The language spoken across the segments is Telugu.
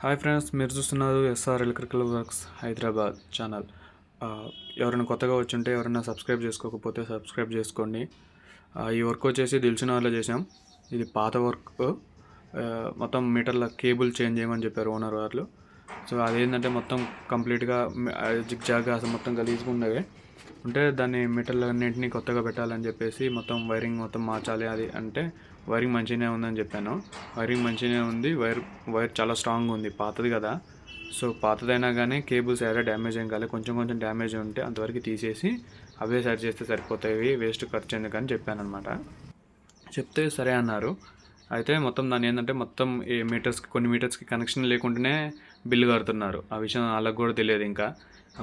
హాయ్ ఫ్రెండ్స్, మీరు చూస్తున్నారు SR electrical works Hyderabad channel. ఎవరైనా కొత్తగా వచ్చుంటే ఎవరైనా సబ్స్క్రైబ్ చేసుకోకపోతే సబ్స్క్రైబ్ చేసుకోండి. ఈ వర్క్ వచ్చేసి దిల్చిన వాళ్ళే చేసాం. ఇది పాత వర్క్. మొత్తం మీటర్ల కేబుల్ చేంజ్ చేయమని చెప్పారు ఓనర్ వాళ్ళు. సో అదేంటంటే మొత్తం కంప్లీట్గా జిగ్ జాగ్గా అసలు మొత్తం గలీజ్గా ఉండేవి ఉంటే దాన్ని మీటర్లన్నింటినీ కొత్తగా పెట్టాలని చెప్పేసి మొత్తం వైరింగ్ మొత్తం మార్చాలి. అది అంటే వైరింగ్ మంచిగానే ఉందని చెప్పాను. వైరింగ్ మంచిగానే ఉంది. వైర్ చాలా స్ట్రాంగ్ ఉంది, పాతది కదా. సో పాతదైనా కానీ కేబుల్స్ ఏదో డ్యామేజ్ ఏం కాలేదు. కొంచెం కొంచెం డ్యామేజ్ ఉంటే అంతవరకు తీసేసి అవే సరి చేస్తే సరిపోతాయి, వేస్ట్ ఖర్చు ఎందుకని చెప్పాను అనమాట. చెప్తే సరే అన్నారు. అయితే మొత్తం దాన్ని ఏంటంటే మొత్తం ఈ మీటర్స్కి కొన్ని మీటర్స్కి కనెక్షన్ లేకుండానే బిల్లు కడుతున్నారు. ఆ విషయం వాళ్ళకి కూడా తెలియదు. ఇంకా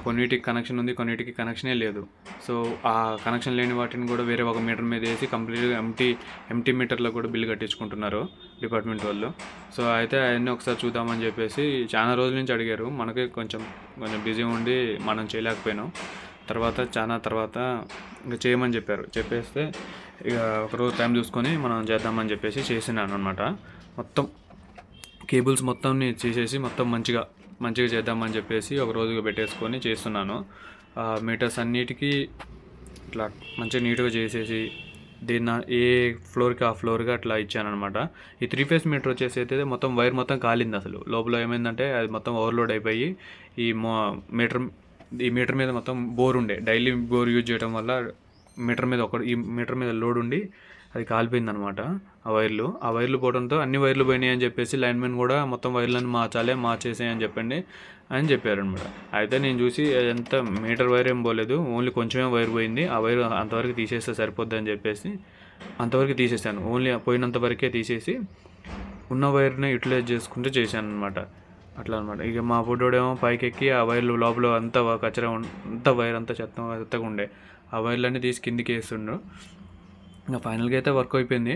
కొన్నిటికి కనెక్షన్ ఉంది, కొన్నిటికి కనెక్షనే లేదు. సో ఆ కనెక్షన్ లేని వాటిని కూడా వేరే ఒక మీటర్ మీద వేసి కంప్లీట్గా ఎంటీ మీటర్లో కూడా బిల్లు కట్టించుకుంటున్నారు డిపార్ట్మెంట్ వాళ్ళు. సో అయితే అవన్నీ ఒకసారి చూద్దామని చెప్పేసి చాలా రోజుల నుంచి అడిగారు. మనకి కొంచెం బిజీ ఉండి మనం చేయలేకపోయినాం. తర్వాత ఇంకా చేయమని చెప్పారు. చెప్పేస్తే ఇక ఒకరోజు టైం చూసుకొని మనం చేద్దామని చెప్పేసి చేసినాను అనమాట. మొత్తం కేబుల్స్ మొత్తంని తీసేసి మొత్తం మంచిగా చేద్దామని చెప్పేసి ఒక రోజుగా పెట్టేసుకొని చేస్తున్నాను. మీటర్స్ అన్నిటికీ ఇట్లా మంచిగా నీట్గా చేసేసి దీన్ని ఏ ఫ్లోర్కి ఆ ఫ్లోర్గా అట్లా ఇచ్చానమాట. ఈ 3 ఫేస్ మీటర్ వచ్చేసి అయితే మొత్తం వైర్ మొత్తం కాలింది. అసలు లోపల ఏమైందంటే అది మొత్తం ఓవర్లోడ్ అయిపోయి ఈ మీటర్ మీద మొత్తం బోర్ ఉండే, డైలీ బోర్ యూజ్ చేయడం వల్ల ఈ మీటర్ మీద లోడ్ ఉండి అది కాలిపోయిందనమాట. ఆ వైర్లు పోవడంతో అన్ని వైర్లు పోయినాయి అని చెప్పేసి లైన్మెన్ కూడా మొత్తం వైర్లను మార్చేసేయని అని చెప్పారనమాట. అయితే నేను చూసి ఎంత మీటర్ వైర్ ఏం పోలేదు, ఓన్లీ కొంచెమే వైర్ పోయింది. ఆ వైర్ అంతవరకు తీసేస్తే సరిపోద్ది అని చెప్పేసి అంతవరకు తీసేసాను. ఓన్లీ పోయినంత వరకే తీసేసి ఉన్న వైర్ని యూటిలైజ్ చేసుకుంటూ చేశాను అనమాట. అట్లా అనమాట. ఇక మా ఫుడ్డోడేమో పైకి ఎక్కి ఆ వైర్లు లోపల అంతా కచరా వైర్ అంతా చెత్తగా ఉండే ఆ వైర్లన్నీ తీసి కిందికి వేస్తుండ్రు. ఇంకా ఫైనల్గా అయితే వర్క్ అయిపోయింది.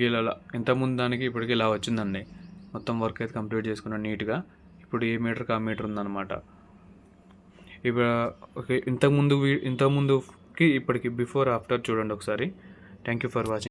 ఇలా ఇంతకుముందు దానికి ఇప్పటికి ఇలా వచ్చిందండి. మొత్తం వర్క్ అయితే కంప్లీట్ చేసుకున్నాను నీట్గా. ఇప్పుడు ఏ మీటర్కి ఆ మీటర్ ఉందన్నమాట. ఇప్పుడు ఓకే, ఇంతకుముందుకి ఇప్పటికి బిఫోర్ ఆఫ్టర్ చూడండి ఒకసారి. Thank you for watching.